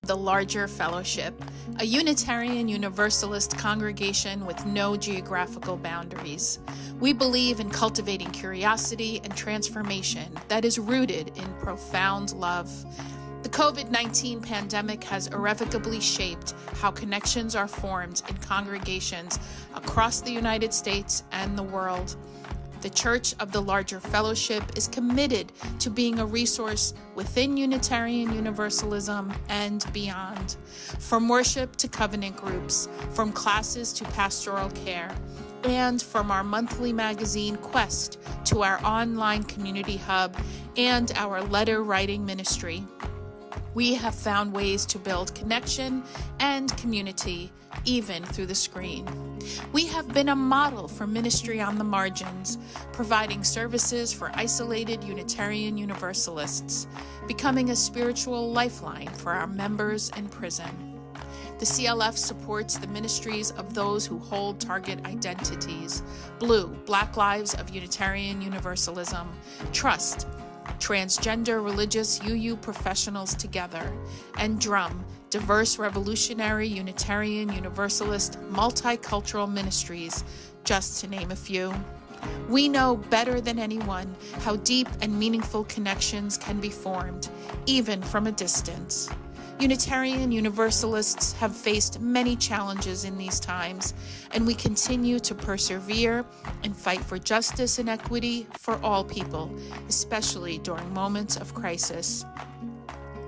the Larger Fellowship, a Unitarian Universalist congregation with no geographical boundaries. We believe in cultivating curiosity and transformation that is rooted in profound love. The COVID-19 pandemic has irrevocably shaped how connections are formed in congregations across the United States and the world. The Church of the Larger Fellowship is committed to being a resource within Unitarian Universalism and beyond. From worship to covenant groups, from classes to pastoral care, and from our monthly magazine Quest to our online community hub and our letter writing ministry. We have found ways to build connection and community, even through the screen. We have been a model for ministry on the margins, providing services for isolated Unitarian Universalists, becoming a spiritual lifeline for our members in prison. The CLF supports the ministries of those who hold target identities: Blue, Black Lives of Unitarian Universalism; Trust, Transgender Religious UU Professionals Together; and Drum, Diverse Revolutionary Unitarian Universalist Multicultural Ministries, just to name a few. We know better than anyone how deep and meaningful connections can be formed, even from a distance. Unitarian Universalists have faced many challenges in these times, and we continue to persevere and fight for justice and equity for all people, especially during moments of crisis.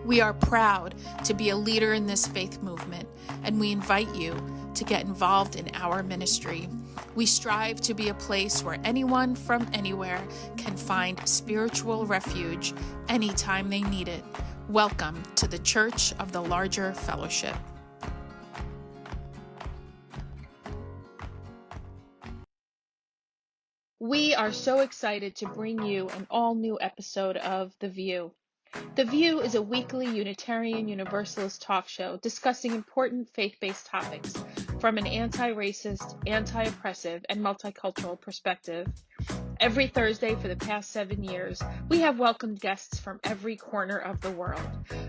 We are proud to be a leader in this faith movement, and we invite you to get involved in our ministry. We strive to be a place where anyone from anywhere can find spiritual refuge anytime they need it. Welcome to the Church of the Larger Fellowship. We are so excited to bring you an all-new episode of The VUU. The VUU is a weekly Unitarian Universalist talk show discussing important faith-based topics from an anti-racist, anti-oppressive, and multicultural perspective. Every Thursday for the past 7 years, we have welcomed guests from every corner of the world.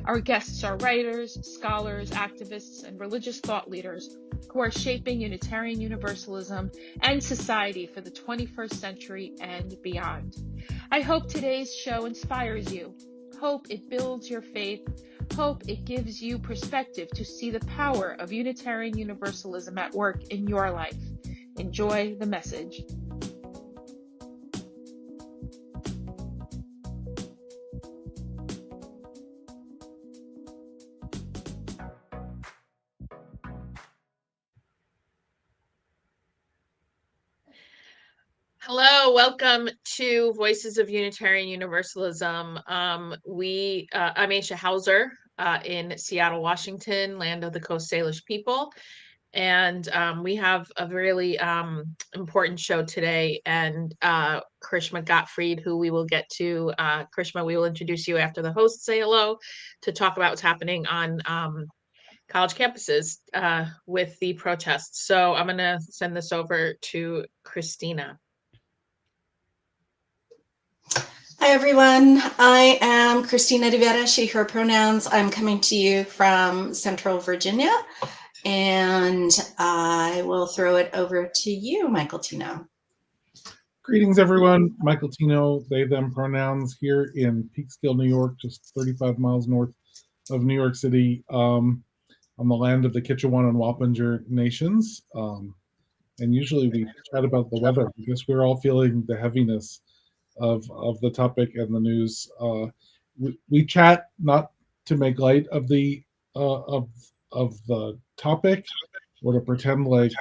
Our guests are writers, scholars, activists, and religious thought leaders who are shaping Unitarian Universalism and society for the 21st century and beyond. I hope today's show inspires you. Hope it builds your faith. Hope it gives you perspective to see the power of Unitarian Universalism at work in your life. Enjoy the message. Hello, welcome to Voices of Unitarian Universalism. I'm Aisha Hauser in Seattle, Washington, land of the Coast Salish people. And we have a really important show today. And Karishma Gottfierd, who we will get to. Karishma, we will introduce you after the hosts say hello to talk about what's happening on college campuses with the protests. So I'm going to send this over to Christina. Hi, everyone. I am Christina Rivera, she, her pronouns. I'm coming to you from Central Virginia, and I will throw it over to you, Michael Tino. Greetings, everyone. Michael Tino, they, them pronouns here in Peekskill, New York, just 35 miles north of New York City, on the land of the Kitchewan and Wappinger nations. And usually we chat about the weather because we're all feeling the heaviness of the topic and the news. We chat not to make light of the topic or to pretend like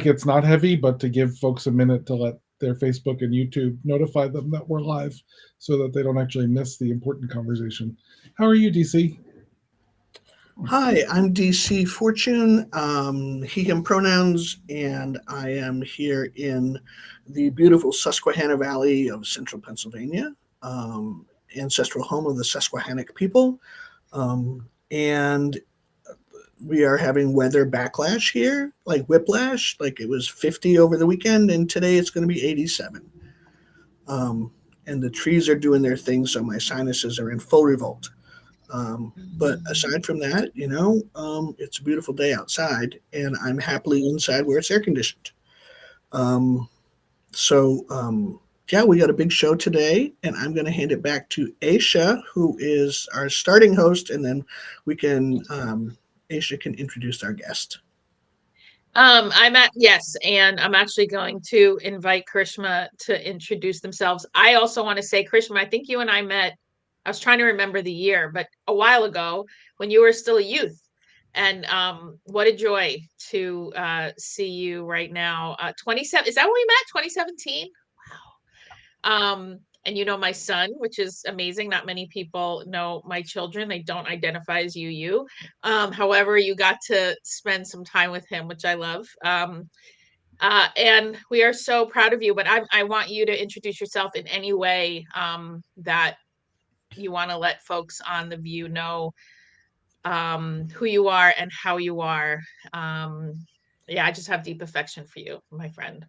it's not heavy, but to give folks a minute to let their Facebook and YouTube notify them that we're live so that they don't actually miss the important conversation. How are you, DC? Hi, I'm DC Fortune, he, him pronouns, and I am here in the beautiful Susquehanna Valley of central Pennsylvania, ancestral home of the Susquehannock people. And we are having weather backlash here, like whiplash, like it was 50 over the weekend, and today it's going to be 87. and the trees are doing their thing, so my sinuses are in full revolt. But aside from that, it's a beautiful day outside, and I'm happily inside where it's air conditioned. Yeah, we got a big show today, and I'm going to hand it back to Aisha, who is our starting host, and then Aisha can introduce our guest. Yes, and I'm actually going to invite Karishma to introduce themselves. I also want to say, Karishma, I think you and I met, I was trying to remember the year, but a while ago when you were still a youth. And what a joy to see you right now. 27, is that when we met? 2017? Wow. And you know my son, which is amazing. Not many people know my children. They don't identify as UU. However, you got to spend some time with him, which I love. And we are so proud of you. But I want you to introduce yourself in any way that you want to let folks on the VUU know who you are and how you are. Yeah, I just have deep affection for you, my friend.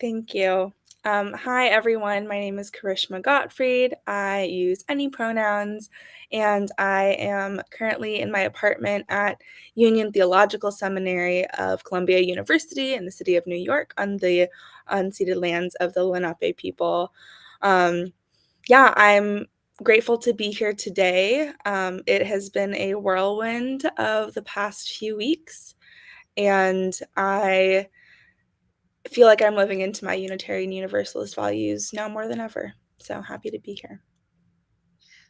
Thank you. Hi, everyone. My name is Karishma Gottfierd. I use any pronouns, and I am currently in my apartment at Union Theological Seminary of Columbia University in the city of New York on the unceded lands of the Lenape people. Yeah, I'm grateful to be here today. It has been a whirlwind of the past few weeks, and I feel like I'm living into my Unitarian Universalist values now more than ever. So happy to be here.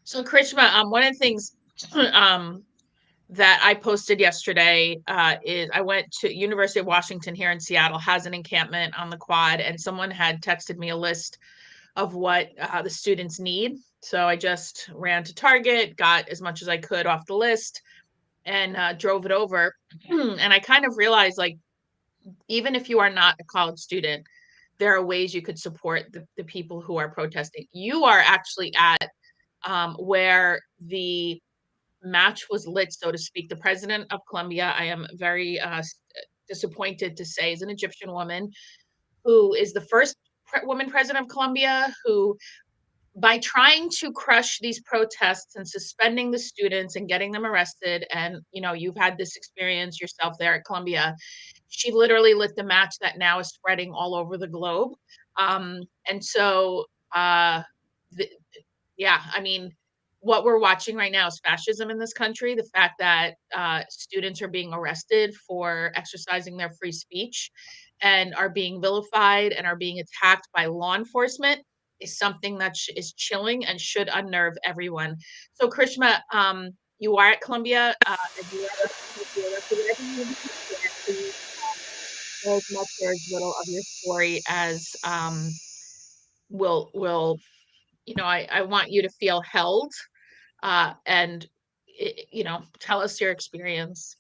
So Karishma, one of the things that I posted yesterday is I went to University of Washington here in Seattle, has an encampment on the quad, and someone had texted me a list of what the students need. So I just ran to Target, got as much as I could off the list, and drove it over. And I kind of realized, like, even if you are not a college student, there are ways you could support the people who are protesting. You are actually at where the match was lit, so to speak. The president of Colombia, I am very disappointed to say, is an Egyptian woman who is the first woman president of Colombia who, by trying to crush these protests and suspending the students and getting them arrested, and you've had this experience yourself there at Columbia, she literally lit the match that now is spreading all over the globe. And so yeah, I mean, what we're watching right now is fascism in this country. The fact that students are being arrested for exercising their free speech and are being vilified and are being attacked by law enforcement is something that is chilling and should unnerve everyone. So, Karishma, you are at Columbia. You are arrested. Whatever you need to please share as much or as little of your story as will I want you to feel held and tell us your experience.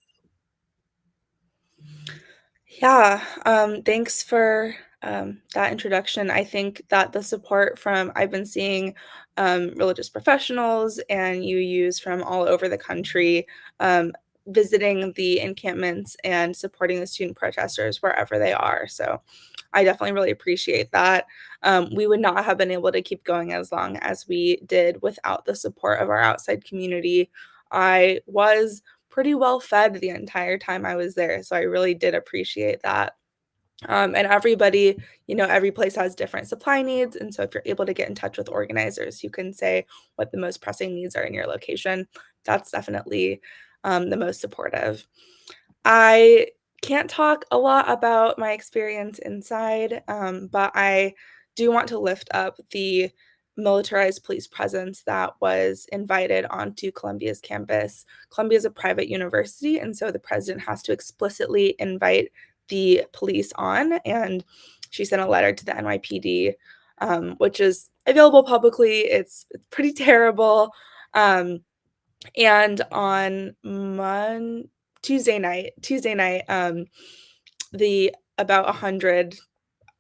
Yeah, thanks for that introduction. I think that the support I've been seeing religious professionals and UUs from all over the country visiting the encampments and supporting the student protesters wherever they are. So I definitely really appreciate that. We would not have been able to keep going as long as we did without the support of our outside community. I was pretty well fed the entire time I was there, so I really did appreciate that. And everybody, every place has different supply needs. And so if you're able to get in touch with organizers who can say what the most pressing needs are in your location, that's definitely the most supportive. I can't talk a lot about my experience inside, but I do want to lift up the militarized police presence that was invited onto Columbia's campus. Columbia is a private university, and so the president has to explicitly invite the police on, and she sent a letter to the NYPD, which is available publicly. It's pretty terrible. And on Tuesday night, the about 100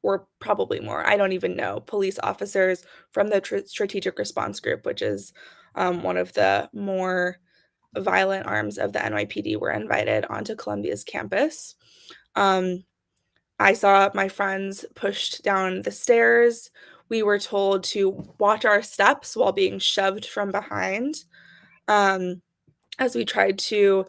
or probably more, I don't even know, police officers from the Strategic Response Group, which is one of the more violent arms of the NYPD, were invited onto Columbia's campus. I saw my friends pushed down the stairs we were told to watch our steps while being shoved from behind, as we tried to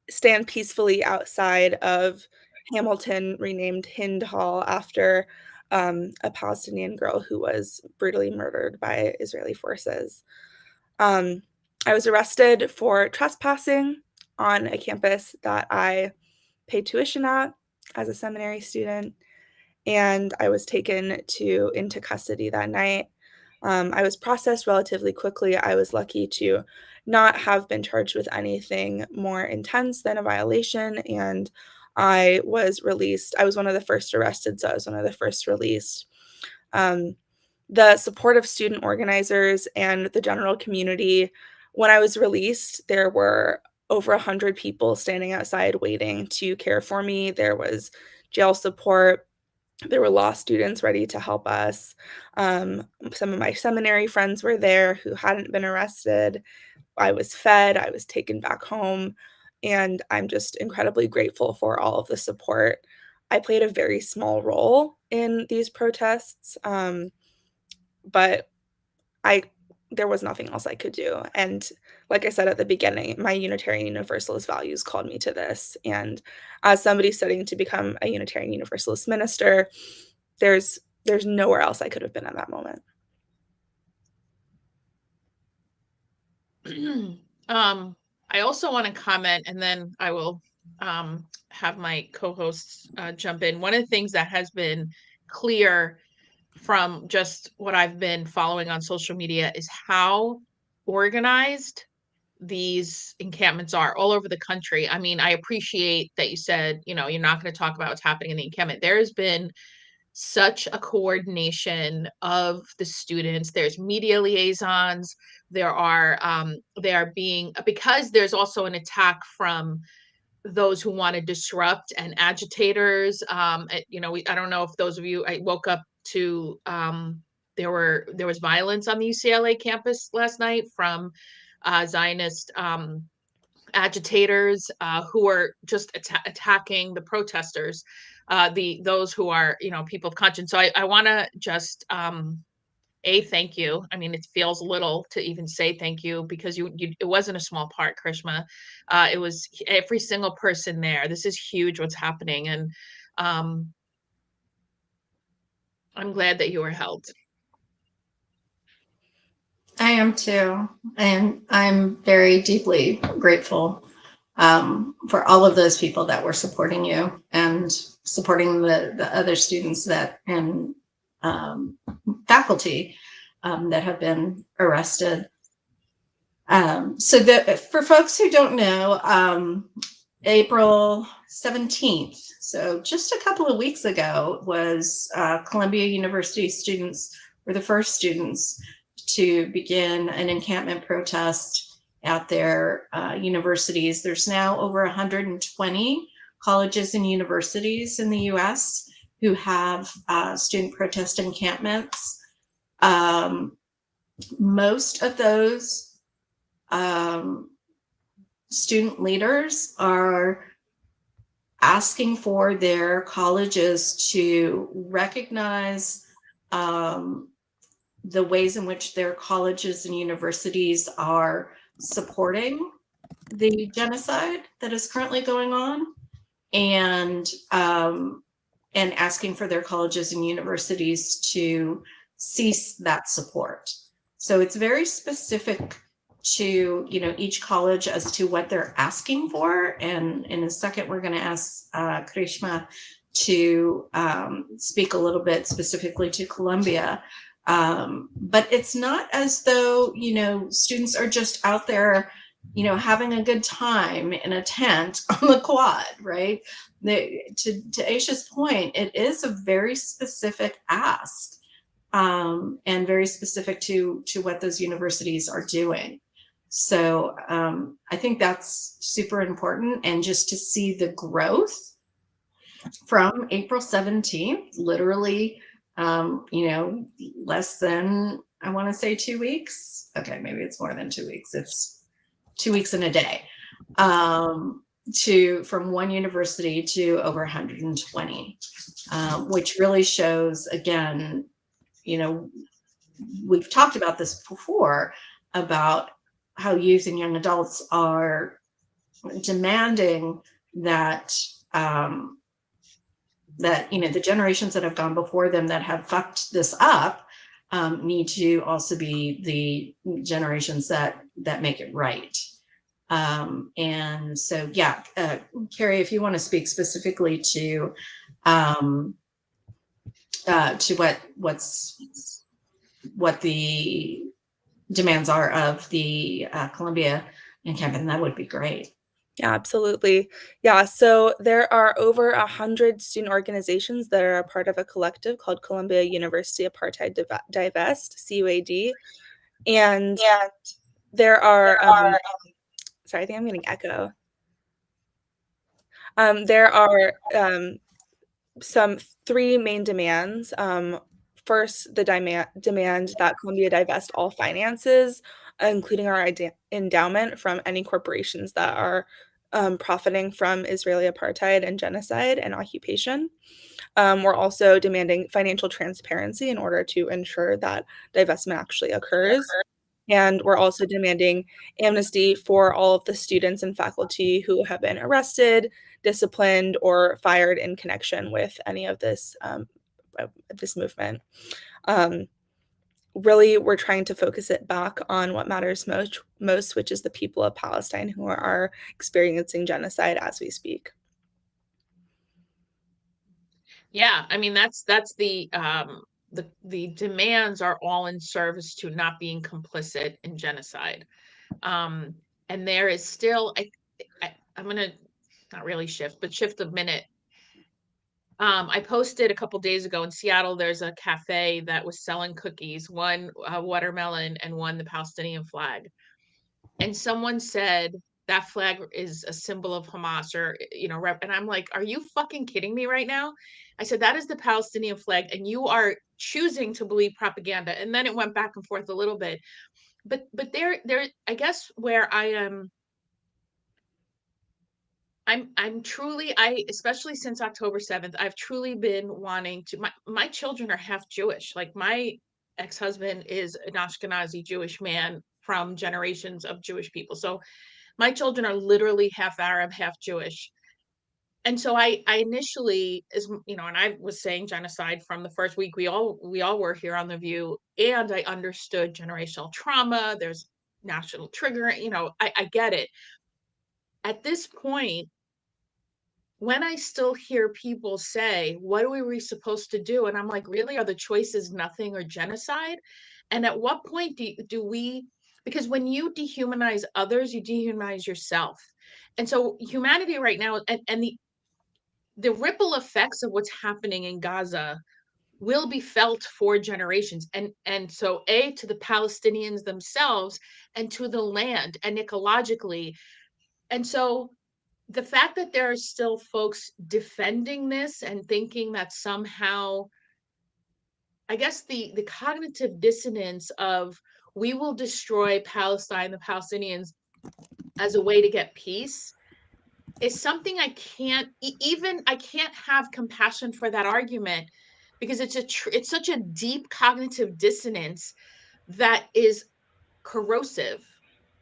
stand peacefully outside of Hamilton, renamed Hind Hall after a Palestinian girl who was brutally murdered by Israeli forces. I was arrested for trespassing on a campus that I paid tuition at as a seminary student, and I was taken into custody that night. I was processed relatively quickly. I was lucky to not have been charged with anything more intense than a violation, and I was released. I was one of the first arrested, so I was one of the first released. The support of student organizers and the general community, when I was released, there were over 100 people standing outside waiting to care for me. There was jail support. There were law students ready to help us. Some of my seminary friends were there who hadn't been arrested. I was fed. I was taken back home. And I'm just incredibly grateful for all of the support. I played a very small role in these protests, but there was nothing else I could do. And like I said at the beginning, my Unitarian Universalist values called me to this. And as somebody studying to become a Unitarian Universalist minister, there's nowhere else I could have been at that moment. I also want to comment, and then I will have my co-hosts jump in. One of the things that has been clear from just what I've been following on social media is how organized these encampments are all over the country. I mean, I appreciate that you said, you're not going to talk about what's happening in the encampment. There has been such a coordination of the students. There's media liaisons. They are being, because there's also an attack from those who want to disrupt and agitators. I don't know if those of you, I woke up to, there was violence on the UCLA campus last night from Zionist agitators who are just attacking the protesters, those who are, people of conscience. So I want to just thank you. I mean, it feels little to even say thank you, because it wasn't a small part, Karishma. It was every single person there. This is huge what's happening, and I'm glad that you were held. I am too. And I'm very deeply grateful for all of those people that were supporting you and supporting the other students and faculty that have been arrested. For folks who don't know, April 17th, so just a couple of weeks ago, was Columbia University students were the first students to begin an encampment protest at their universities. There's now over 120 colleges and universities in the US who have student protest encampments. Most of those student leaders are asking for their colleges to recognize the ways in which their colleges and universities are supporting the genocide that is currently going on, and asking for their colleges and universities to cease that support. So it's very specific to each college as to what they're asking for. And in a second, we're going to ask Karishma to speak a little bit specifically to Columbia. But it's not as though students are just out there having a good time in a tent on the quad, right? To Aisha's point, it is a very specific ask, and very specific to what those universities are doing. So I think that's super important. And just to see the growth from April 17th, literally, less than, I want to say 2 weeks. Okay, maybe it's more than 2 weeks. It's 2 weeks and a day, from one university to over 120, which really shows, again, we've talked about this before about how youth and young adults are demanding that the generations that have gone before them that have fucked this up need to also be the generations that make it right. And so, yeah, Carrie, if you want to speak specifically to what the demands are of the Columbia encampment, that would be great. Yeah, absolutely. Yeah, so there are over 100 student organizations that are a part of a collective called Columbia University Apartheid Divest, CUAD. And there are, sorry, I think I'm getting echo. There are some 3 main demands. First, the demand that Columbia divest all finances, including our endowment, from any corporations that are profiting from Israeli apartheid and genocide and occupation. We're also demanding financial transparency in order to ensure that divestment actually occurs. And we're also demanding amnesty for all of the students and faculty who have been arrested, disciplined, or fired in connection with any of this movement. Really, we're trying to focus it back on what matters most, which is the people of Palestine who are experiencing genocide as we speak. Yeah, I mean that's the demands are all in service to not being complicit in genocide. And there is still I'm gonna not really shift a minute. I posted a couple days ago in Seattle, there's a cafe that was selling cookies, one watermelon and one the Palestinian flag. And someone said that flag is a symbol of Hamas, or, and I'm like, are you fucking kidding me right now? I said, that is the Palestinian flag, and you are choosing to believe propaganda. And then it went back and forth a little bit. But there, I guess where I am, I'm truly, especially since October 7th, I've truly been wanting to, my children are half Jewish. Like, my ex-husband is an Ashkenazi Jewish man from generations of Jewish people. So my children are literally half Arab, half Jewish. And so I initially, and I was saying genocide from the first week we all were here on The VUU, and I understood generational trauma. There's national trigger, I get it. At this point, when I still hear people say, what are we supposed to do? And I'm like, really, are the choices nothing or genocide? And at what point do we, because when you dehumanize others, you dehumanize yourself. And so humanity right now, and the ripple effects of what's happening in Gaza will be felt for generations. And so to the Palestinians themselves, and to the land, and ecologically. And so the fact that there are still folks defending this and thinking that somehow, I guess the cognitive dissonance of, we will destroy Palestine, the Palestinians, as a way to get peace, is something I can't have compassion for that argument, because it's such a deep cognitive dissonance that is corrosive.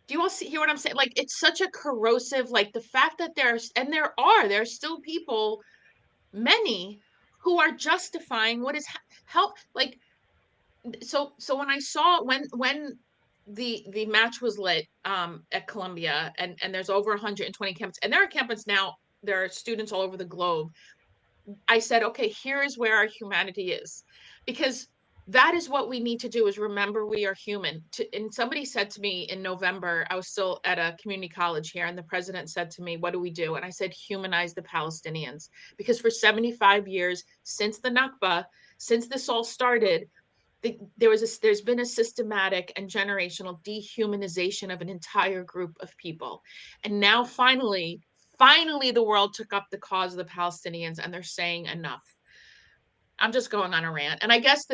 Do you all hear what I'm saying? Like, it's such a corrosive, like, the fact that there are still people, many, who are justifying what is how, like, so when I saw, when the match was lit at Columbia, and there's over 120 campuses, and there are campuses now, there are students all over the globe. I said, okay, here is where our humanity is, because that is what we need to do, is remember we are human. And somebody said to me in November, I was still at a community college here, and the president said to me, what do we do? And I said, humanize the Palestinians, because for 75 years, since the Nakba, since this all started, there's been a systematic and generational dehumanization of an entire group of people. And now finally the world took up the cause of the Palestinians, and they're saying enough. I'm just going on a rant. And I guess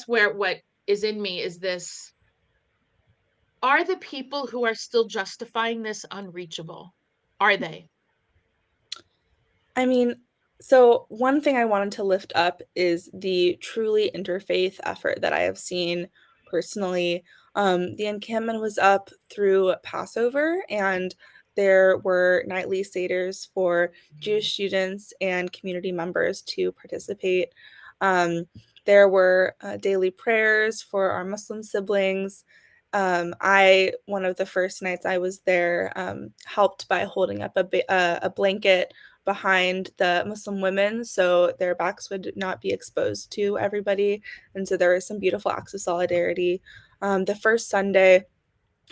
where what is in me is this: are the people who are still justifying this unreachable? Are they? I mean, So one thing I wanted to lift up is the truly interfaith effort that I have seen personally. The encampment was up through Passover, and there were nightly seders for Jewish students and community members to participate. There were daily prayers for our Muslim siblings. One of the first nights I was there, helped by holding up a blanket behind the Muslim women so their backs would not be exposed to everybody. And so there were some beautiful acts of solidarity. The first Sunday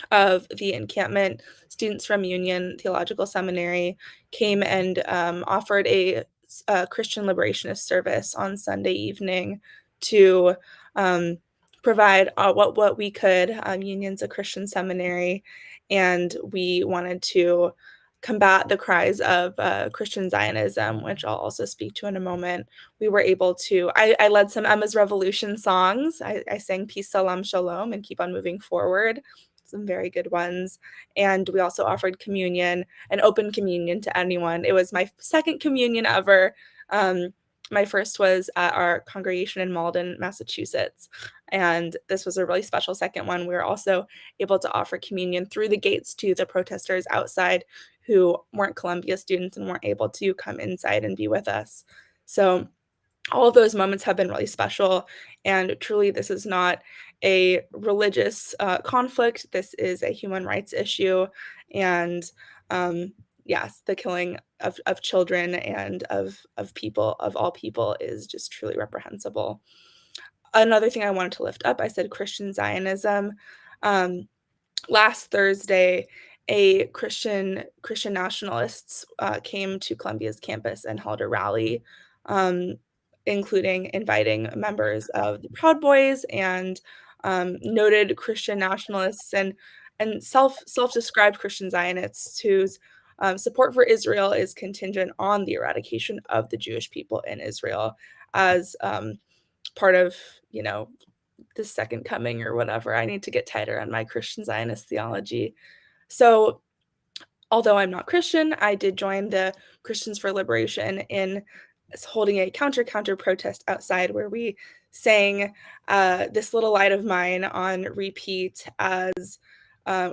of the encampment, students from Union Theological Seminary came and offered a Christian liberationist service on Sunday evening to provide what we could. Union's a Christian seminary, and we wanted to combat the cries of Christian Zionism, which I'll also speak to in a moment. We were able to, I led some Emma's Revolution songs. I sang Peace, Salam, Shalom, and Keep on Moving Forward, some very good ones. And we also offered communion, an open communion to anyone. It was my second communion ever. My first was at our congregation in Malden, Massachusetts. And this was a really special second one. We were also able to offer communion through the gates to the protesters outside who weren't Columbia students and weren't able to come inside and be with us. So all of those moments have been really special. And truly, this is not a religious conflict. This is a human rights issue. And yes, the killing of children and of people, of all people, is just truly reprehensible. Another thing I wanted to lift up, I said Christian Zionism. Last Thursday, a Christian nationalists came to Columbia's campus and held a rally, including inviting members of the Proud Boys and noted Christian nationalists and self-described Christian Zionists whose support for Israel is contingent on the eradication of the Jewish people in Israel as part of, the second coming or whatever. I need to get tighter on my Christian Zionist theology. So although I'm not Christian, I did join the Christians for Liberation in holding a counter protest outside where we sang This Little Light of Mine on repeat as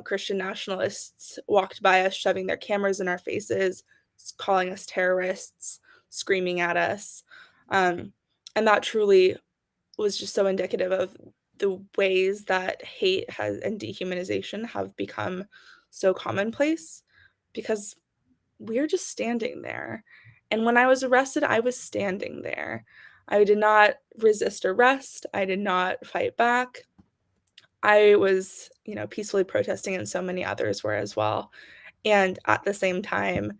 Christian nationalists walked by us, shoving their cameras in our faces, calling us terrorists, screaming at us. And that truly was just so indicative of the ways that hate and dehumanization have become so commonplace, because we're just standing there. And when I was arrested, I was standing there. I did not resist arrest. I did not fight back. I was, peacefully protesting, and so many others were as well. And at the same time,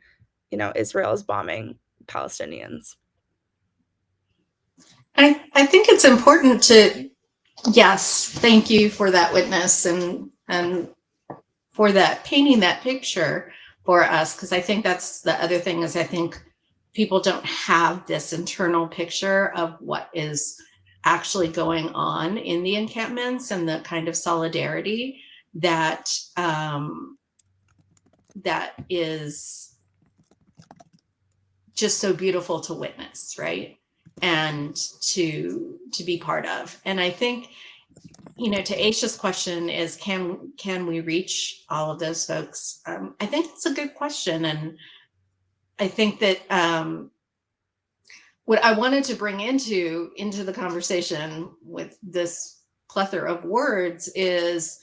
Israel is bombing Palestinians. I think it's important to, yes, thank you for that witness and for that painting that picture for us, because I think that's the other thing is I think people don't have this internal picture of what is actually going on in the encampments and the kind of solidarity that that is just so beautiful to witness, right? And to be part of. And I think, to Aisha's question is, can we reach all of those folks? I think it's a good question. And I think that what I wanted to bring into the conversation with this plethora of words is,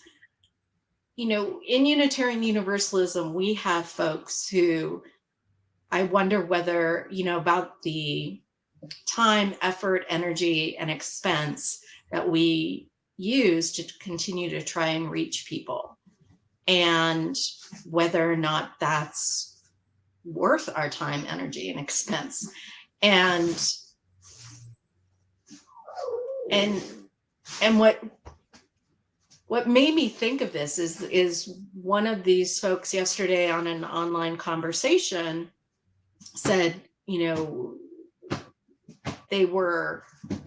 in Unitarian Universalism, we have folks who I wonder whether, about the time, effort, energy, and expense that we use to continue to try and reach people, and whether or not that's worth our time, energy, and expense. And what made me think of this is one of these folks yesterday on an online conversation said, they were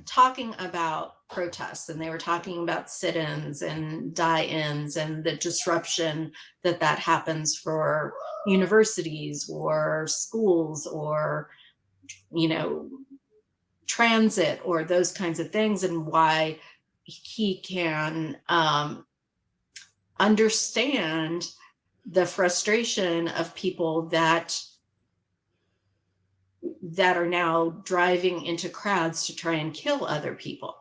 talking about protests, and they were talking about sit-ins and die-ins and the disruption that happens for universities or schools or transit or those kinds of things, and why he can understand the frustration of people that are now driving into crowds to try and kill other people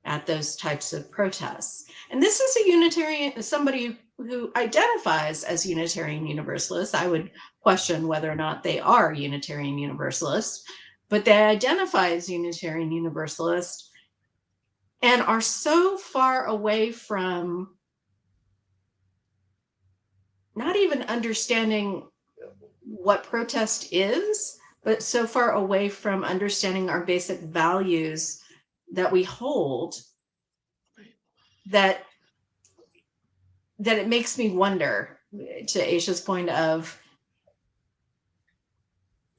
at those types of protests. And this is a Unitarian, somebody who identifies as Unitarian Universalist. I would question whether or not they are Unitarian Universalists, but they identify as Unitarian Universalist and are so far away from not even understanding what protest is, but so far away from understanding our basic values that we hold, that it makes me wonder, to Aisha's point of,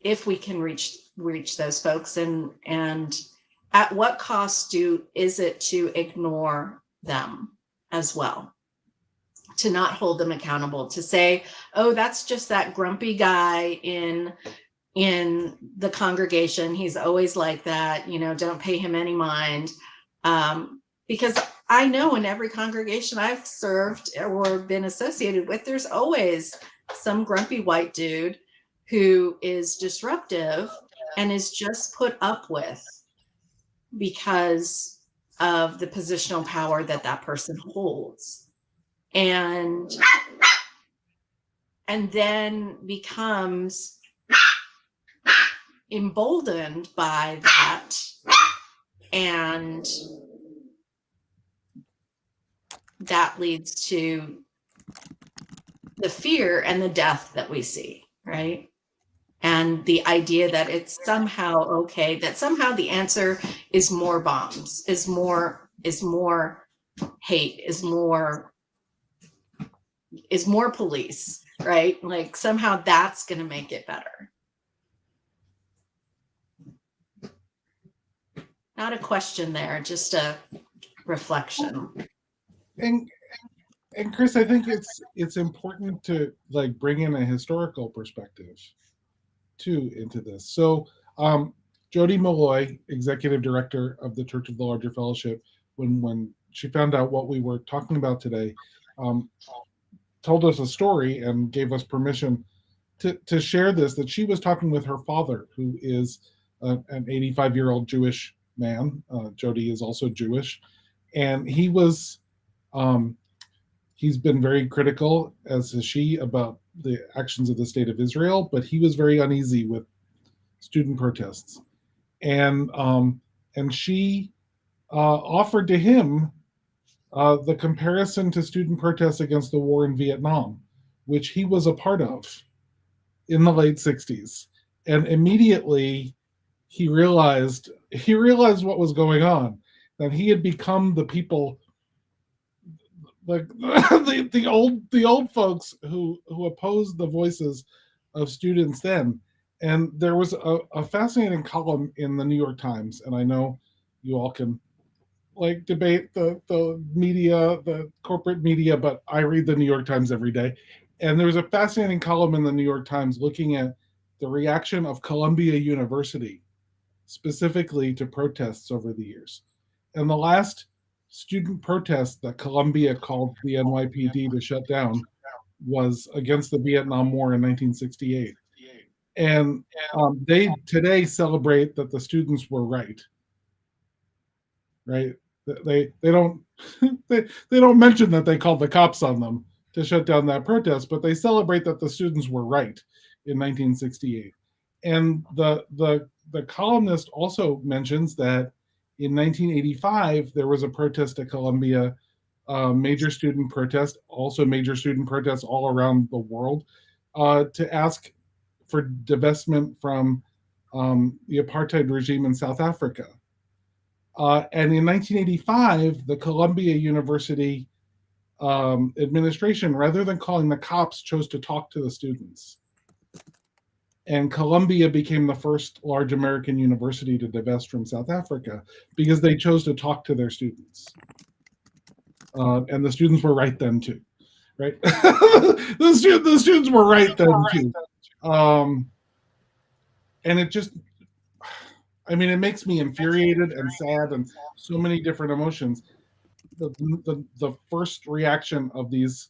if we can reach those folks, and at what cost is it to ignore them as well, to not hold them accountable, to say, oh, that's just that grumpy guy in the congregation, he's always like that, don't pay him any mind. Because I know in every congregation I've served or been associated with, there's always some grumpy white dude who is disruptive and is just put up with because of the positional power that person holds, and then becomes emboldened by that, and that leads to the fear and the death that we see, right? And the idea that it's somehow okay, that somehow the answer is more bombs, is more hate, is more police, right? Like somehow that's going to make it better. Not a question there, just a reflection. And Chris, I think it's important to bring in a historical perspective too into this. So Jody Malloy, executive director of the Church of the Larger Fellowship, when she found out what we were talking about today, told us a story and gave us permission to share this, that she was talking with her father, who is an 85-year-old Jewish man. Jody is also Jewish, and he was he's been very critical, as is she, about the actions of the state of Israel, but he was very uneasy with student protests. And she offered to him the comparison to student protests against the war in Vietnam, which he was a part of in the late 60s. And immediately he realized what was going on, that he had become the people, the old folks who opposed the voices of students then. And there was a fascinating column in the New York Times, and I know you all can debate the media, the corporate media, but I read the New York Times every day. And there was a fascinating column in the New York Times looking at the reaction of Columbia University specifically to protests over the years. And the last student protest that Columbia called the NYPD to shut down was against the Vietnam War in 1968. And they today celebrate that the students were right. Right? They don't they don't mention that they called the cops on them to shut down that protest, but they celebrate that the students were right in 1968. And the columnist also mentions that in 1985 there was a protest at Columbia, major student protest, also major student protests all around the world, to ask for divestment from the apartheid regime in South Africa. And in 1985, the Columbia University administration, rather than calling the cops, chose to talk to the students. And Columbia became the first large American university to divest from South Africa because they chose to talk to their students. And the students were right then too, right? the students were right then too. And it just, I mean, it makes me infuriated and sad and so many different emotions. The first reaction of these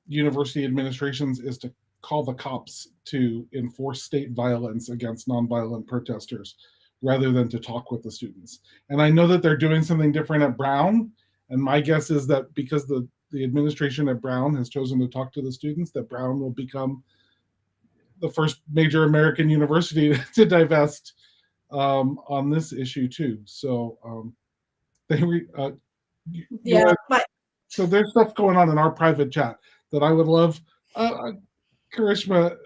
university administrations is to call the cops to enforce state violence against nonviolent protesters rather than to talk with the students. And I know that they're doing something different at Brown. And my guess is that because the administration at Brown has chosen to talk to the students, that Brown will become the first major American university to divest on this issue too. So Yeah, so there's stuff going on in our private chat that I would love Karishma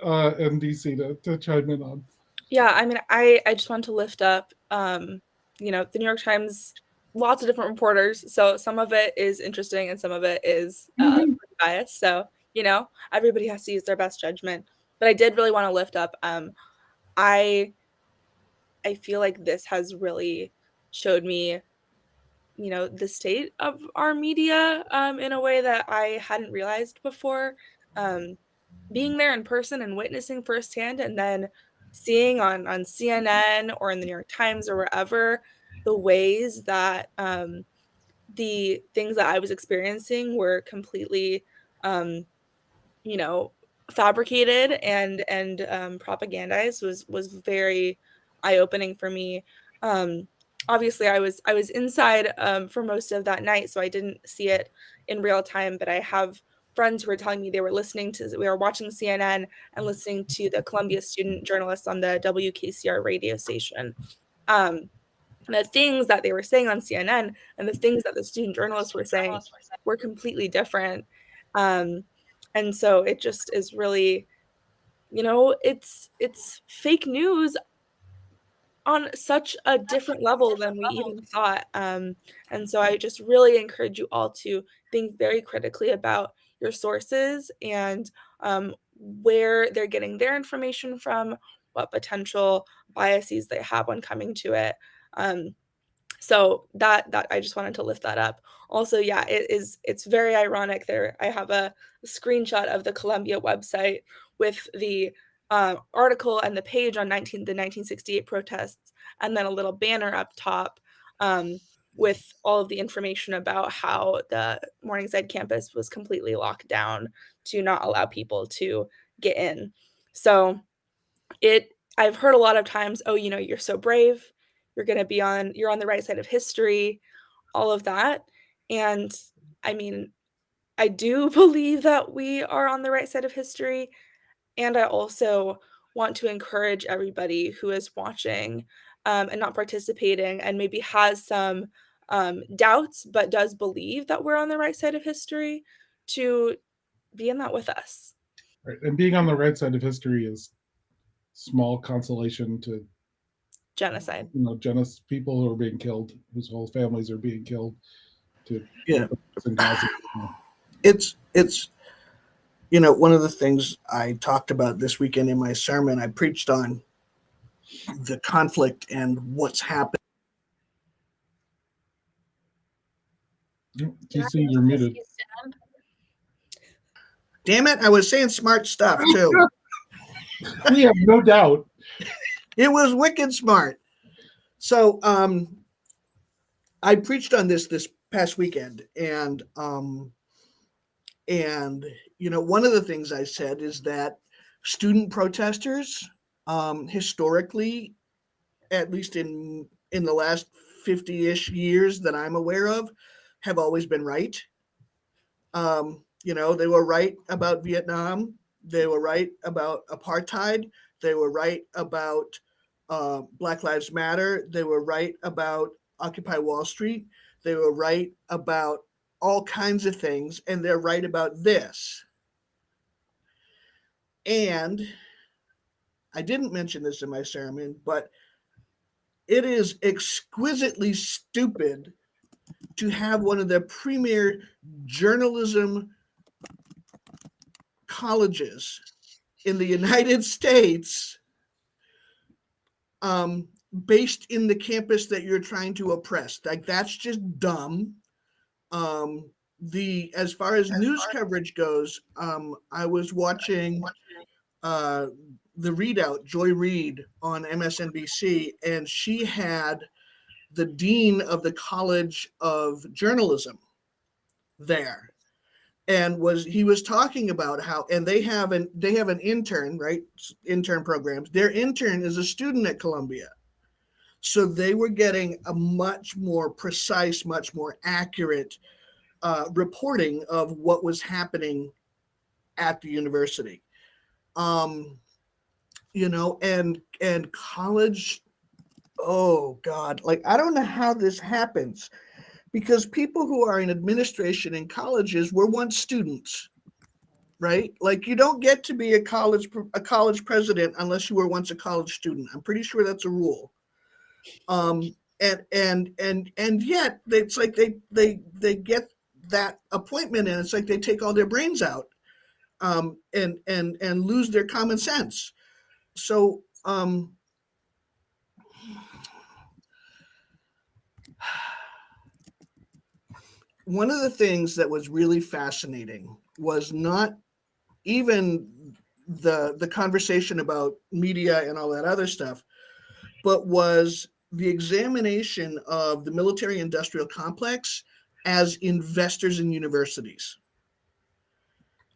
and DC to chime in on. Yeah, I mean, I just want to lift up, the New York Times, lots of different reporters. So some of it is interesting and some of it is biased. So, everybody has to use their best judgment. But I did really want to lift up, I feel like this has really showed me, the state of our media in a way that I hadn't realized before. Being there in person and witnessing firsthand, and then seeing on CNN or in the New York Times or wherever the ways that the things that I was experiencing were completely, fabricated and propagandized was very eye-opening for me. Obviously, I was inside for most of that night, so I didn't see it in real time. But I have friends who were telling me we were watching CNN and listening to the Columbia student journalists on the WKCR radio station. The things that they were saying on CNN and the things that the student journalists were saying were completely different. And so it just is really, it's fake news on such a different level than we even thought. And so I just really encourage you all to think very critically about your sources and where they're getting their information from, what potential biases they have when coming to it. So that I just wanted to lift that up. Also, yeah, it's very ironic there. I have a screenshot of the Columbia website with the article and the page on the 1968 protests, and then a little banner up top with all of the information about how the Morningside campus was completely locked down to not allow people to get in. So I've heard a lot of times, oh, you're so brave. You're on the right side of history, all of that. And I mean, I do believe that we are on the right side of history. And I also want to encourage everybody who is watching and not participating and maybe has some doubts, but does believe that we're on the right side of history, to be in that with us. Right. And being on the right side of history is small consolation to Genocide. People who are being killed, whose whole families are being killed. Yeah. It's one of the things I talked about this weekend in my sermon. I preached on the conflict and what's happened. TC, you're muted. Damn it, I was saying smart stuff too. We have no doubt. It was wicked smart. So I preached on this past weekend, and one of the things I said is that student protesters, historically, at least in the last 50-ish years that I'm aware of, have always been right. They were right about Vietnam. They were right about apartheid. They were right about Black Lives Matter. They were right about Occupy Wall Street. They were right about all kinds of things, and they're right about this. And I didn't mention this in my sermon, but it is exquisitely stupid to have one of the premier journalism colleges in the United States based in the campus that you're trying to oppress. Like, that's just dumb. As far as news coverage goes, I was watching the readout, Joy Reid, on MSNBC, and she had the dean of the College of Journalism there, and he was talking about how, and they have an intern, right? Intern programs. Their intern is a student at Columbia. So they were getting a much more precise, much more accurate reporting of what was happening at the university. You know, and college, oh God, like, I don't know how this happens, because people who are in administration in colleges were once students, right? Like, you don't get to be a college president unless you were once a college student. I'm pretty sure that's a rule. And yet it's like they get that appointment, and it's like they take all their brains out, and lose their common sense. So one of the things that was really fascinating was not even the conversation about media and all that other stuff, but was the examination of the military industrial complex as investors in universities.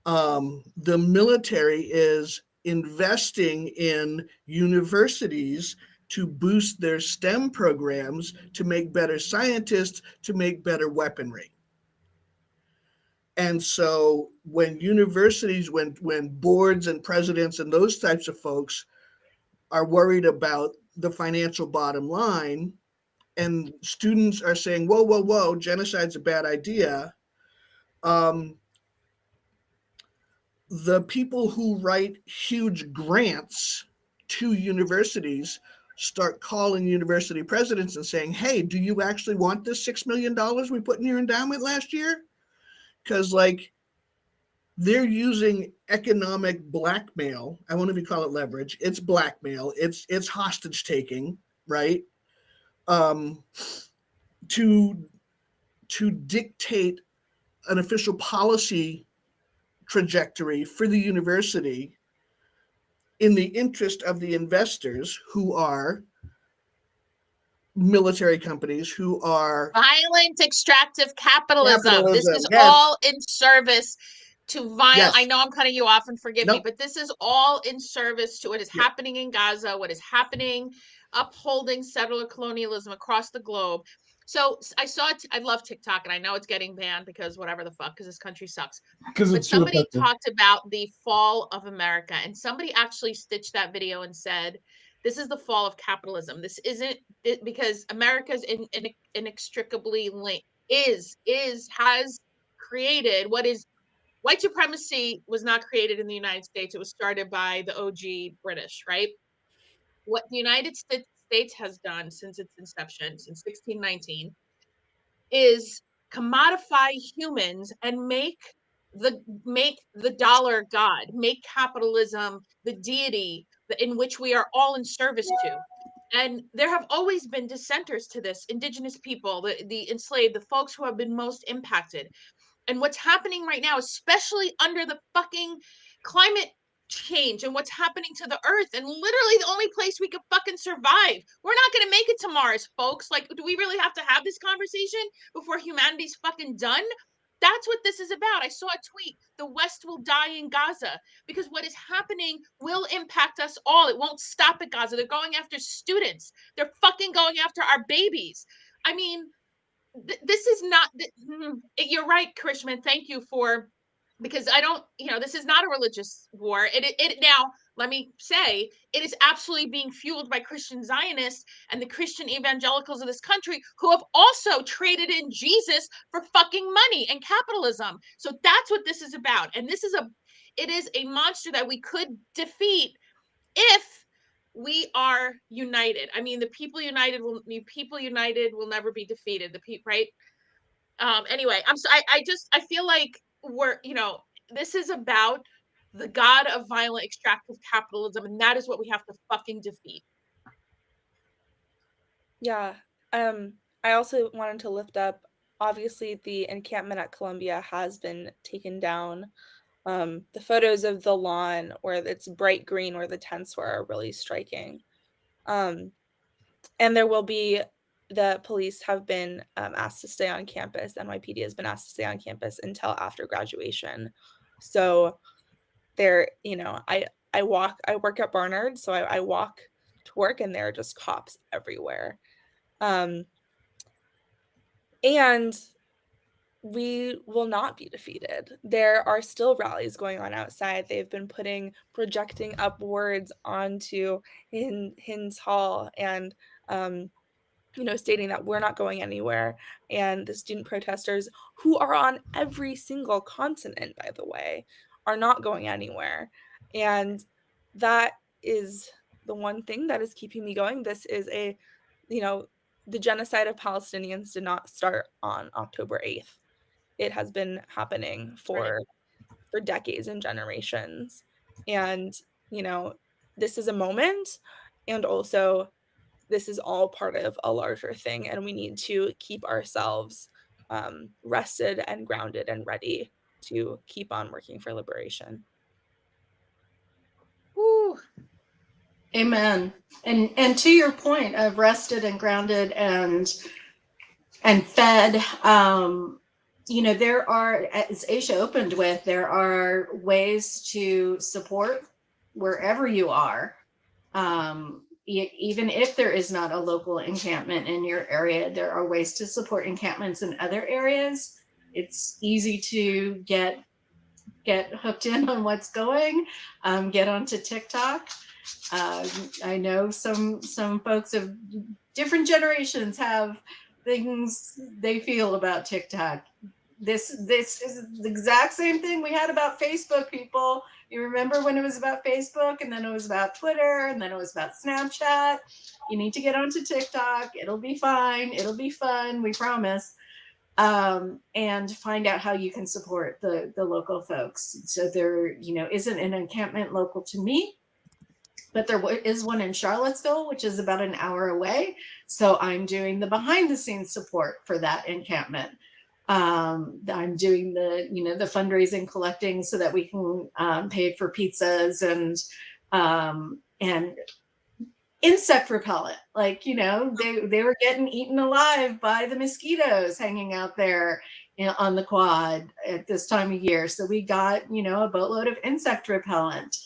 The military is investing in universities to boost their STEM programs, to make better scientists, to make better weaponry. And so when universities, when boards and presidents and those types of folks are worried about the financial bottom line, and students are saying, whoa, whoa, whoa, genocide's a bad idea, the people who write huge grants to universities start calling university presidents and saying, hey, do you actually want this $6 million we put in your endowment last year? Because, like, they're using economic blackmail. I won't even call it leverage. It's blackmail. It's hostage taking, right? To dictate an official policy trajectory for the university in the interest of the investors, who are military companies, who are violent extractive capitalism. This is yes. all in service to violent. Yes. I know I'm cutting you off, and forgive me, Nope. but this is all in service to what is happening in Gaza, what is happening, upholding settler colonialism across the globe. So I saw it. I love TikTok, and I know it's getting banned because whatever the fuck, because this country sucks. But somebody talked about the fall of America, and somebody actually stitched that video and said, this is the fall of capitalism. This isn't because America's inextricably linked, has created what is white supremacy. Was not created in the United States. It was started by the OG British, right? What the United States has done since its inception, since 1619, is commodify humans and make the dollar god, make capitalism the deity in which we are all in service to. And there have always been dissenters to this: indigenous people, the enslaved, the folks who have been most impacted. And what's happening right now, especially under the fucking climate change and what's happening to the earth, and literally the only place we could fucking survive. We're not going to make it to Mars, folks. Like, do we really have to have this conversation before humanity's fucking done? That's what this is about. I saw a tweet: the West will die in Gaza, because what is happening will impact us all. It won't stop at Gaza. They're going after students. They're fucking going after our babies. I mean, this is not, you're right, Karishma. Thank you for, because I don't, this is not a religious war. It now, let me say, it is absolutely being fueled by Christian Zionists and the Christian evangelicals of this country, who have also traded in Jesus for fucking money and capitalism. So that's what this is about. And it is a monster that we could defeat if we are united. I mean, the people united will never be defeated. The people, right? Anyway, I feel like this is about the god of violent extractive capitalism, and that is what we have to fucking defeat. Yeah. I also wanted to lift up, obviously the encampment at Columbia has been taken down. The photos of the lawn where it's bright green where the tents were are really striking. And there will be, the police have been asked to stay on campus. NYPD has been asked to stay on campus until after graduation. So there, I work at Barnard, so I walk to work and there are just cops everywhere. And we will not be defeated. There are still rallies going on outside. They've been projecting upwards onto Hinds Hall and, stating that we're not going anywhere. And the student protesters, who are on every single continent, by the way, are not going anywhere. And that is the one thing that is keeping me going. This is the genocide of Palestinians did not start on October 8th. It has been happening for decades and generations. And, this is a moment, and also this is all part of a larger thing, and we need to keep ourselves rested and grounded and ready to keep on working for liberation. Woo. Amen. And to your point of rested and grounded and fed, there are, as Aisha opened with, there are ways to support wherever you are. Even if there is not a local encampment in your area, there are ways to support encampments in other areas. It's easy to get hooked in on what's going, get onto TikTok. I know some folks of different generations have things they feel about TikTok. This is the exact same thing we had about Facebook, people. You remember when it was about Facebook, and then it was about Twitter, and then it was about Snapchat. You need to get onto TikTok. It'll be fine. It'll be fun. We promise. And find out how you can support the local folks. So there, isn't an encampment local to me, but there is one in Charlottesville, which is about an hour away. So I'm doing the behind the scenes support for that encampment. I'm doing the fundraising, collecting so that we can pay for pizzas and insect repellent. They were getting eaten alive by the mosquitoes hanging out there on the quad at this time of year. So we got, a boatload of insect repellent.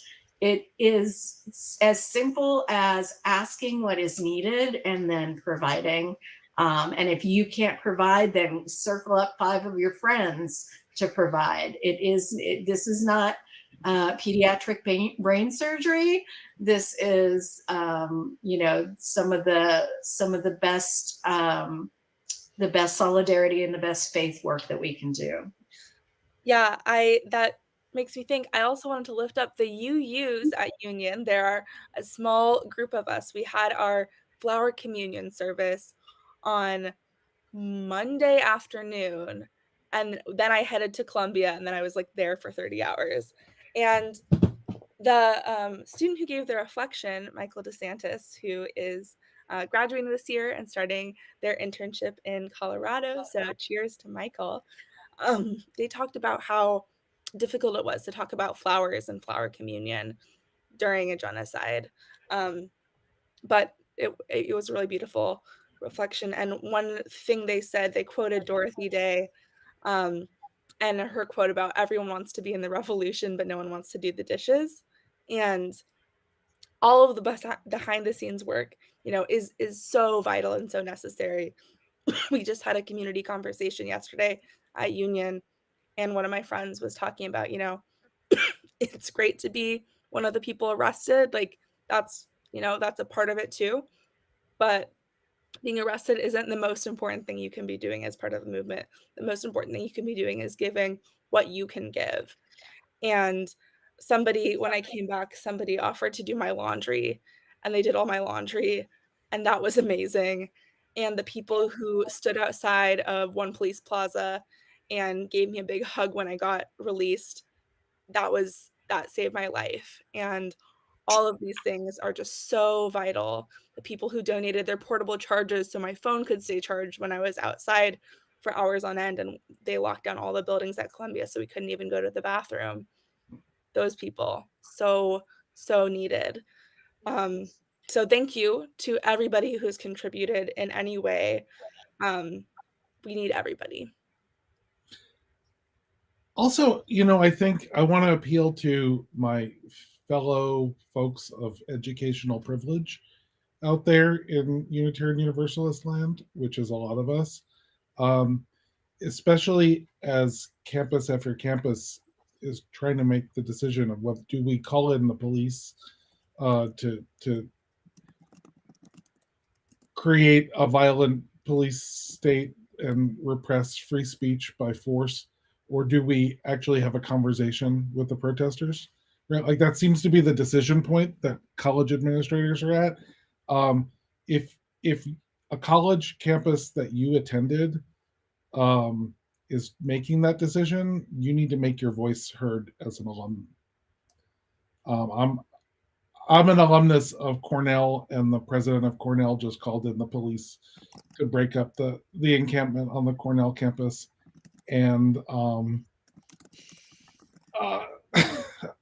It is as simple as asking what is needed and then providing. And if you can't provide, then circle up 5 of your friends to provide. This is not pediatric brain surgery. This is, some of the best solidarity and the best faith work that we can do. Yeah, that makes me think. I also wanted to lift up the UUs at Union. There are a small group of us. We had our flower communion service on Monday afternoon, and then I headed to Columbia, and then I was there for 30 hours. And the student who gave the reflection, Michael DeSantis, who is graduating this year and starting their internship in Colorado, so cheers to Michael. They talked about how difficult it was to talk about flowers and flower communion during a genocide. But it was a really beautiful reflection. And one thing they said, they quoted Dorothy Day and her quote about everyone wants to be in the revolution, but no one wants to do the dishes. And all of the behind the scenes work, is so vital and so necessary. We just had a community conversation yesterday at Union, and one of my friends was talking about, it's great to be one of the people arrested. That's a part of it too. But being arrested isn't the most important thing you can be doing as part of the movement. The most important thing you can be doing is giving what you can give. And when I came back, somebody offered to do my laundry, and they did all my laundry, and that was amazing. And the people who stood outside of One Police Plaza and gave me a big hug when I got released, that saved my life. And all of these things are just so vital. The people who donated their portable chargers so my phone could stay charged when I was outside for hours on end, and they locked down all the buildings at Columbia so we couldn't even go to the bathroom. those people. So needed. So thank you to everybody who's contributed in any way. We need everybody. Also, I think I want to appeal to my fellow folks of educational privilege out there in Unitarian Universalist land, which is a lot of us, especially as campus after campus is trying to make the decision of what do we call in the police to create a violent police state and repress free speech by force, or do we actually have a conversation with the protesters? Right, like that seems to be the decision point that college administrators are at. If a college campus that you attended is making that decision, you need to make your voice heard as an alum. I'm an alumnus of Cornell, and the president of Cornell just called in the police to break up the encampment on the Cornell campus, and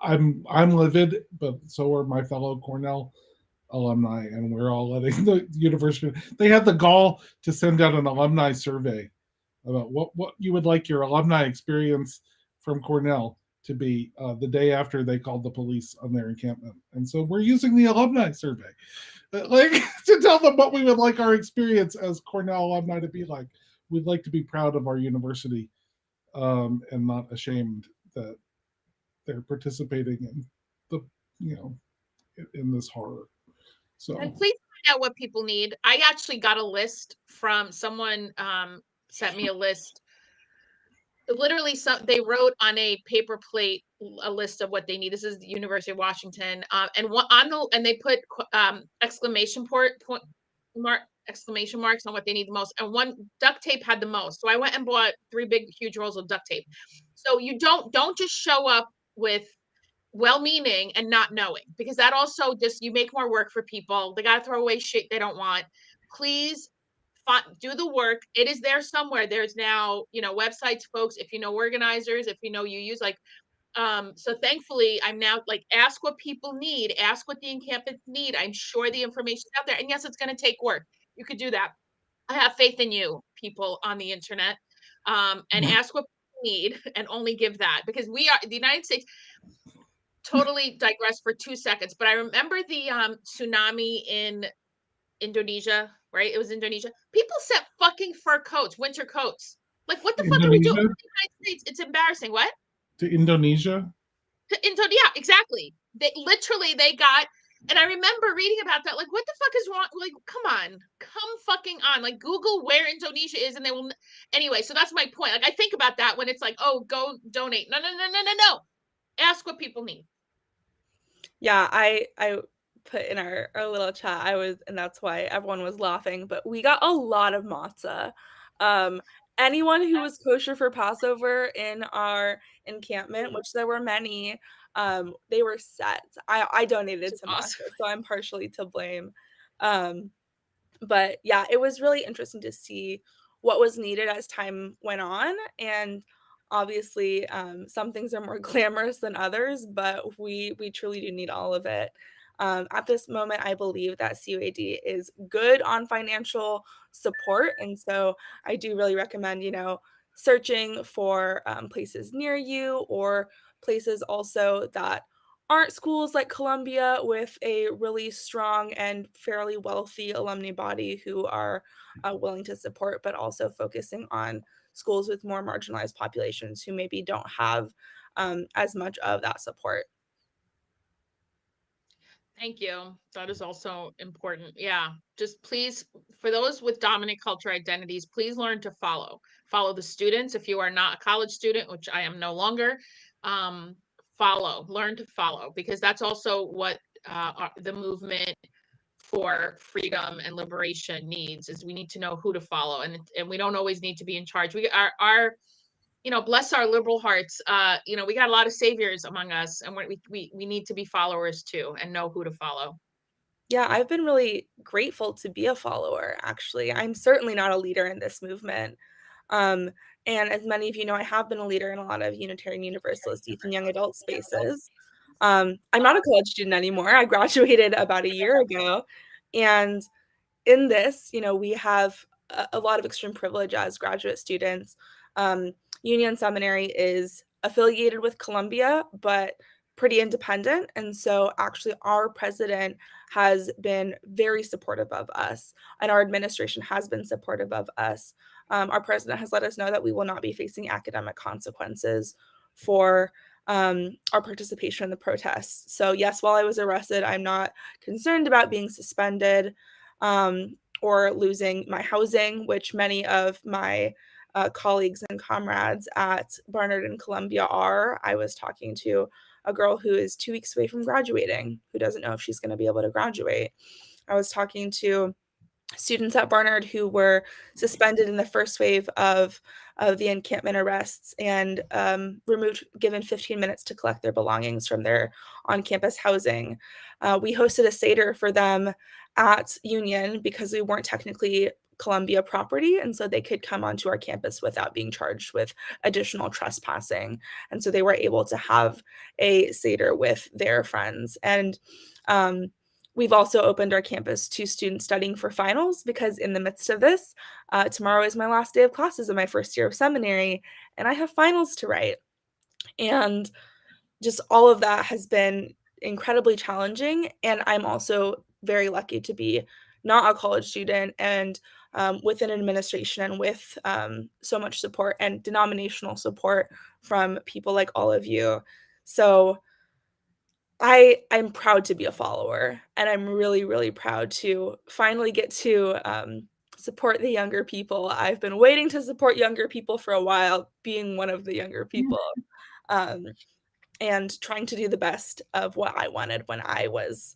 I'm livid, but so are my fellow Cornell alumni, and we're all letting the university. They had the gall to send out an alumni survey about what you would like your alumni experience from Cornell to be the day after they called the police on their encampment. And so we're using the alumni survey like to tell them what we would like our experience as Cornell alumni to be like. We'd like to be proud of our university and not ashamed that they're participating in the in this horror. So and please find out what people need. I actually got a list from someone sent me a list. Literally, they wrote on a paper plate a list of what they need. This is the University of Washington, and they put exclamation marks on what they need the most. And one duct tape had the most, so I went and bought 3 big, huge rolls of duct tape. So you don't just show up with well-meaning and not knowing, because that also just you make more work for people. They got to throw away shit they don't want. Please do the work. It is there somewhere. There's now, websites, folks, if you know organizers, if you know use like, so thankfully I'm now like, ask what people need, ask what the encampments need. I'm sure the information's out there. And yes, it's going to take work. You could do that. I have faith in you, people on the internet, and ask what people need and only give that, because the United States. Totally digress for 2 seconds, but I remember the tsunami in Indonesia, right? It was Indonesia. People sent fucking fur coats, winter coats. Like, what the fuck are we doing in the United States? It's embarrassing. What? To Indonesia? Yeah, exactly. They got, and I remember reading about that. Like, what the fuck is wrong? Like, come fucking on. Like, Google where Indonesia is, and they will. Anyway, so that's my point. Like, I think about that when it's like, oh, go donate. No. Ask what people need. Yeah, I put in our little chat, and that's why everyone was laughing, but we got a lot of matzah. Anyone who was kosher for Passover in our encampment, which there were many, they were set. I donated to matzah, so I'm partially to blame. But yeah, it was really interesting to see what was needed as time went on, and obviously some things are more glamorous than others, but we truly do need all of it. At this moment, I believe that CUAD is good on financial support, and so I do really recommend searching for places near you, or places also that aren't schools like Columbia with a really strong and fairly wealthy alumni body who are willing to support, but also focusing on schools with more marginalized populations who maybe don't have as much of that support. Thank you. That is also important. Yeah. Just please, for those with dominant culture identities, please learn to follow the students. If you are not a college student, which I am no longer, learn to follow, because that's also what the movement for freedom and liberation needs, is we need to know who to follow, and we don't always need to be in charge. We are bless our liberal hearts. We got a lot of saviors among us, and we need to be followers too, and know who to follow. Yeah, I've been really grateful to be a follower, actually. I'm certainly not a leader in this movement. And as many of you know, I have been a leader in a lot of Unitarian Universalist youth and young adult spaces. I'm not a college student anymore. I graduated about a year ago. And in this, we have a lot of extreme privilege as graduate students. Union Seminary is affiliated with Columbia, but pretty independent. And so actually our president has been very supportive of us, and our administration has been supportive of us. Our president has let us know that we will not be facing academic consequences for our participation in the protests. So yes, while I was arrested, I'm not concerned about being suspended or losing my housing, which many of my colleagues and comrades at Barnard and Columbia are. I was talking to a girl who is 2 weeks away from graduating, who doesn't know if she's going to be able to graduate. I was talking to students at Barnard who were suspended in the first wave of the encampment arrests and given 15 minutes to collect their belongings from their on-campus housing. We hosted a Seder for them at Union because we weren't technically Columbia property, and so they could come onto our campus without being charged with additional trespassing. And so they were able to have a Seder with their friends. And we've also opened our campus to students studying for finals, because in the midst of this, tomorrow is my last day of classes in my first year of seminary, and I have finals to write. And just all of that has been incredibly challenging. And I'm also very lucky to be not a college student and with an administration and with so much support and denominational support from people like all of you. So I'm proud to be a follower, and I'm really, really proud to finally get to support the younger people. I've been waiting to support younger people for a while, being one of the younger people, and trying to do the best of what I wanted when I was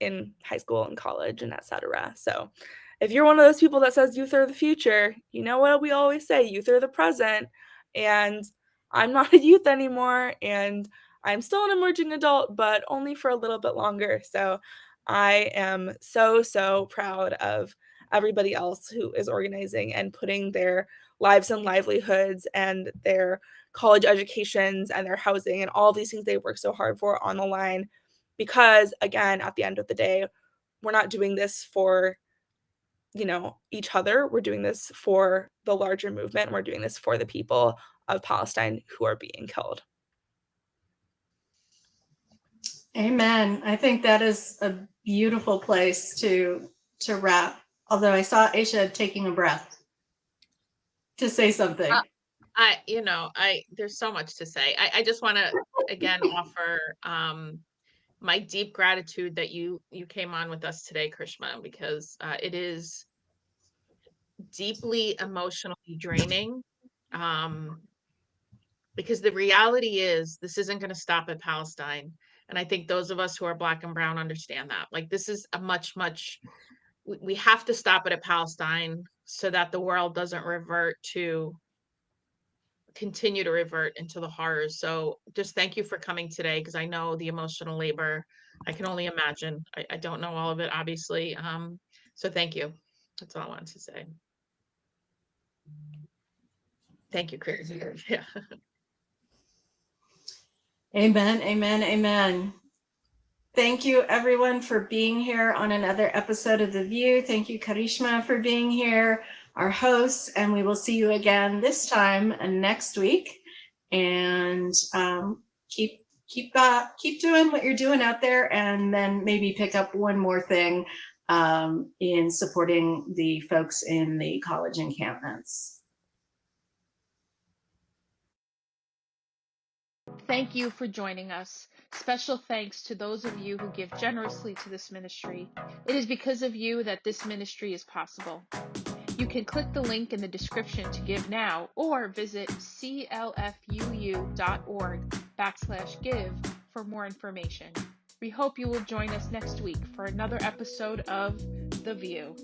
in high school and college and etc. So if you're one of those people that says youth are the future, you know what we always say, youth are the present. And I'm not a youth anymore, and I'm still an emerging adult, but only for a little bit longer. So I am so, so proud of everybody else who is organizing and putting their lives and livelihoods and their college educations and their housing and all these things they work so hard for on the line. Because again, at the end of the day, we're not doing this for each other. We're doing this for the larger movement. We're doing this for the people of Palestine who are being killed. Amen. I think that is a beautiful place to wrap. Although I saw Aisha taking a breath to say something. There's so much to say. I just want to again offer my deep gratitude that you came on with us today, Karishma, because it is deeply emotionally draining. Because the reality is this isn't going to stop at Palestine. And I think those of us who are Black and brown understand that. Like, this is a we have to stop it at Palestine so that the world doesn't continue to revert into the horrors. So just thank you for coming today, because I know the emotional labor. I can only imagine. I don't know all of it, obviously. So thank you. That's all I wanted to say. Thank you, Chris. Yeah. Amen, amen, amen. Thank you, everyone, for being here on another episode of The VUU. Thank you, Karishma, for being here, our hosts, and we will see you again this time next week. And keep doing what you're doing out there, and then maybe pick up one more thing in supporting the folks in the college encampments. Thank you for joining us. Special thanks to those of you who give generously to this ministry. It is because of you that this ministry is possible. You can click the link in the description to give now, or visit clfuu.org/give for more information. We hope you will join us next week for another episode of The VUU.